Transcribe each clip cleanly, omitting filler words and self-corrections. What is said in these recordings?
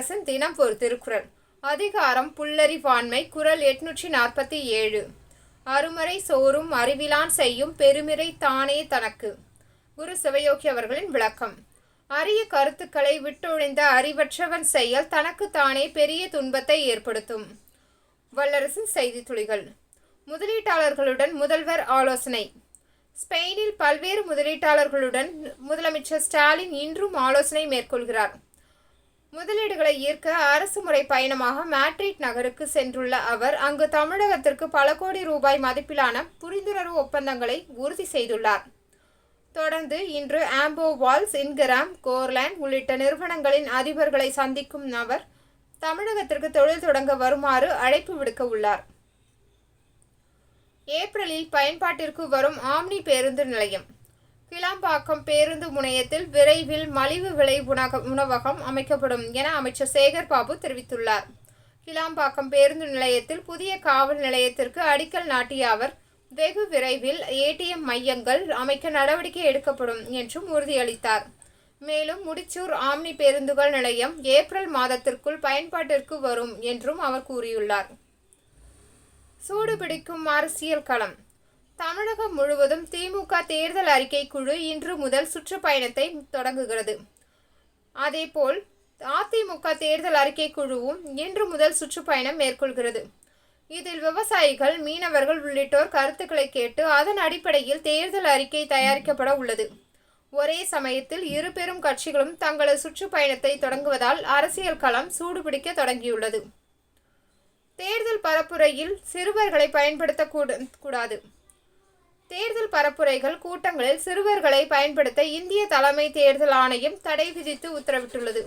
வல்லரசின் தினம் ஒரு திருக்குறள். அதிகாரம் புல்லறிவாண்மை. குறள் 847. அருமறை சோறும் அறிவிலான் செய்யும் பெருமிறை தானே தனக்கு. குரு சிவயோகி அவர்களின் விளக்கம். அரிய கருத்துக்களை விட்டொழிந்த அறிவற்றவன் செயல் தனக்கு தானே பெரிய துன்பத்தை ஏற்படுத்தும். வல்லரசின் செய்தி துளிகள். முதலீட்டாளர்களுடன் முதல்வர் ஆலோசனை. ஸ்பெயினில் பல்வேறு முதலீட்டாளர்களுடன் முதலமைச்சர் ஸ்டாலின் இன்றும் ஆலோசனை மேற்கொள்கிறார். முதலீடுகளை ஈர்க்க அரசு முறை பயணமாக மேட்ரிட் நகருக்கு சென்றுள்ள அவர் அங்கு தமிழகத்திற்கு பல கோடி ரூபாய் மதிப்பிலான புரிந்துணர்வு ஒப்பந்தங்களை உறுதி செய்துள்ளார். தொடர்ந்து இன்று ஆம்போவால்ஸ், இன்கிராம், கோர்லாண்ட் உள்ளிட்ட நிறுவனங்களின் அதிபர்களை சந்திக்கும் அவர் தமிழகத்திற்கு தொழில் தொடங்க வருமாறு அழைப்பு விடுக்க உள்ளார். ஏப்ரலில் பயன்பாட்டிற்கு வரும் ஆம்னி பேருந்து நிலையம். கிளாம்பாக்கம் பேருந்து முனையத்தில் விரைவில் மலிவு விலை உணவகம் அமைக்கப்படும் என அமைச்சர் சேகர் பாபு தெரிவித்துள்ளார். கிளாம்பாக்கம் பேருந்து நிலையத்தில் புதிய காவல் நிலையத்திற்கு அடிக்கல் நாட்டிய அவர் வெகு விரைவில் ஏடிஎம் மையங்கள் அமைக்க நடவடிக்கை எடுக்கப்படும் என்றும் உறுதியளித்தார். மேலும் முடிச்சூர் ஆம்னி பேருந்துகள் நிலையம் ஏப்ரல் மாதத்திற்குள் பயன்பாட்டிற்கு வரும் என்றும் அவர் கூறியுள்ளார். சூடுபிடிக்கும் அரசியல் களம். தமிழகம் முழுவதும் திமுக தேர்தல் அறிக்கை குழு இன்று முதல் சுற்றுப்பயணத்தை தொடங்குகிறது. அதேபோல் அதிமுக தேர்தல் அறிக்கை குழுவும் இன்று முதல் சுற்றுப்பயணம் மேற்கொள்கிறது. இதில் விவசாயிகள், மீனவர்கள் உள்ளிட்டோர் கருத்துக்களை கேட்டு அதன் அடிப்படையில் தேர்தல் அறிக்கை தயாரிக்கப்பட உள்ளது. ஒரே சமயத்தில் இரு பெரும் கட்சிகளும் தங்களது சுற்றுப்பயணத்தை தொடங்குவதால் அரசியல் களம் சூடுபிடிக்க தொடங்கியுள்ளது. தேர்தல் பரப்புரையில் சிறுவர்களை பயன்படுத்தக்கூடாது. தேர்தல் பரப்புரைகள் கூட்டங்களில் சிறுவர்களை பயன்படுத்த இந்திய தலைமை தேர்தல் ஆணையம் தடை விதித்து உத்தரவிட்டுள்ளது.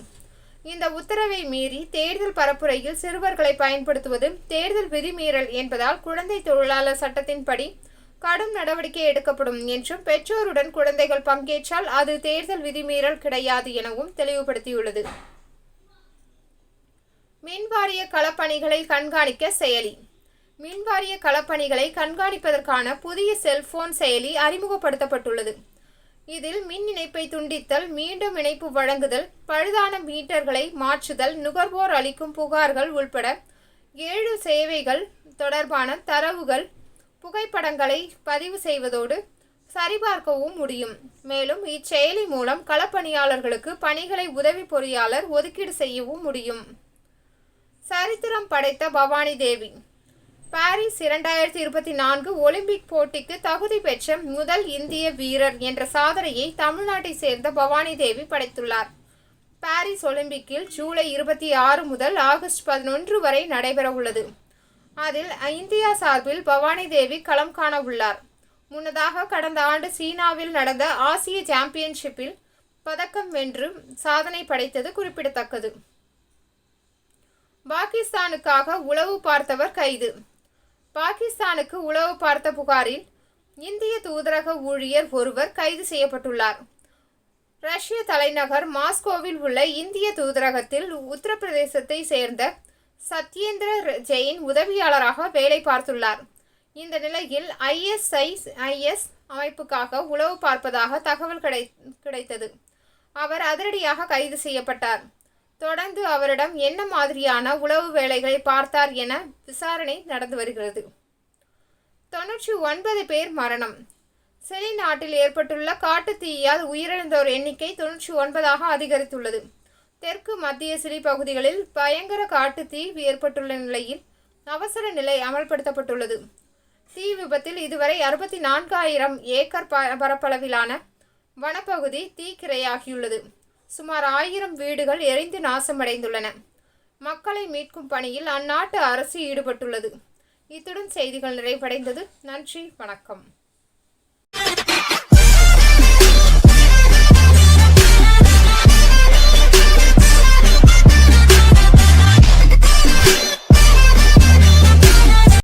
இந்த உத்தரவை மீறி தேர்தல் பரப்புரையில் சிறுவர்களை பயன்படுத்துவது தேர்தல் விதிமீறல் என்பதால் குழந்தை தொழிலாளர் சட்டத்தின்படி கடும் நடவடிக்கை எடுக்கப்படும் என்றும், பெற்றோருடன் குழந்தைகள் பங்கேற்றால் அது தேர்தல் விதிமீறல் கிடையாது எனவும் தெளிவுபடுத்தியுள்ளது. மின்வாரிய களப்பணிகளை கண்காணிக்க செயலி. மின்வாரிய களப்பணிகளை கண்காணிப்பதற்கான புதிய செல்போன் செயலி அறிமுகப்படுத்தப்பட்டுள்ளது. இதில் மின் இணைப்பை துண்டித்தல், மீண்டும் இணைப்பு வழங்குதல், பழுதான மீட்டர்களை மாற்றுதல், நுகர்வோர் அளிக்கும் புகார்கள் உள்பட 7 சேவைகள் தொடர்பான தரவுகள், புகைப்படங்களை பதிவு செய்வதோடு சரிபார்க்கவும் முடியும். மேலும் இச்செயலி மூலம் களப்பணியாளர்களுக்கு பணிகளை உதவி பொறியாளர் ஒதுக்கீடு செய்யவும் முடியும். சரித்திரம் படைத்த பவானி தேவி. பாரிஸ் 2024 ஒலிம்பிக் போட்டிக்கு தகுதி பெற்ற முதல் இந்திய வீரர் என்ற சாதனையை தமிழ்நாட்டை சேர்ந்த பவானி தேவி படைத்துள்ளார். பாரிஸ் ஒலிம்பிக்கில் ஜூலை 26 முதல் ஆகஸ்ட் 11 வரை நடைபெற உள்ளது. அதில் இந்தியா சார்பில் பவானி தேவி களம் காண உள்ளார். முன்னதாக கடந்த ஆண்டு சீனாவில் நடந்த ஆசிய சாம்பியன்ஷிப்பில் பதக்கம் வென்று சாதனை படைத்தது குறிப்பிடத்தக்கது. பாகிஸ்தானுக்காக உளவு பார்த்தவர் கைது. பாகிஸ்தானுக்கு உளவு பார்த்த புகாரில் இந்திய தூதரக ஊழியர் ஒருவர் கைது செய்யப்பட்டுள்ளார். ரஷ்ய தலைநகர் மாஸ்கோவில் உள்ள இந்திய தூதரகத்தில் உத்தரப்பிரதேசத்தை சேர்ந்த சத்யேந்திர ஜெயின் உதவியாளராக வேலை பார்த்துள்ளார். இந்த நிலையில் ISIS அமைப்புக்காக உளவு பார்ப்பதாக தகவல் கிடைத்தது. அவர் அதிரடியாக கைது செய்யப்பட்டார். தொடர்ந்து அவரிடம் என்ன மாதிரியான உளவு வேலைகளை பார்த்தார் என விசாரணை நடந்து வருகிறது. 99 பேர் மரணம். சிலி நாட்டில் ஏற்பட்டுள்ள காட்டுத்தீயால் உயிரிழந்தோர் எண்ணிக்கை 99ஆக அதிகரித்துள்ளது. தெற்கு மத்திய சிலி பகுதிகளில் பயங்கர காட்டுத்தீ ஏற்பட்டுள்ள நிலையில் அவசர நிலை அமல்படுத்தப்பட்டுள்ளது. தீ விபத்தில் இதுவரை 64,000 ஏக்கர் பரப்பளவிலான வனப்பகுதி தீக்கிரையாகியுள்ளது. சுமார் 1000 வீடுகள் எரிந்து நாசமடைந்துள்ளன. மக்களை மீட்கும் பணியில் அந்நாட்டு அரசு ஈடுபட்டுள்ளது. இத்துடன் செய்திகள் நிறைவடைந்தது. நன்றி, வணக்கம்.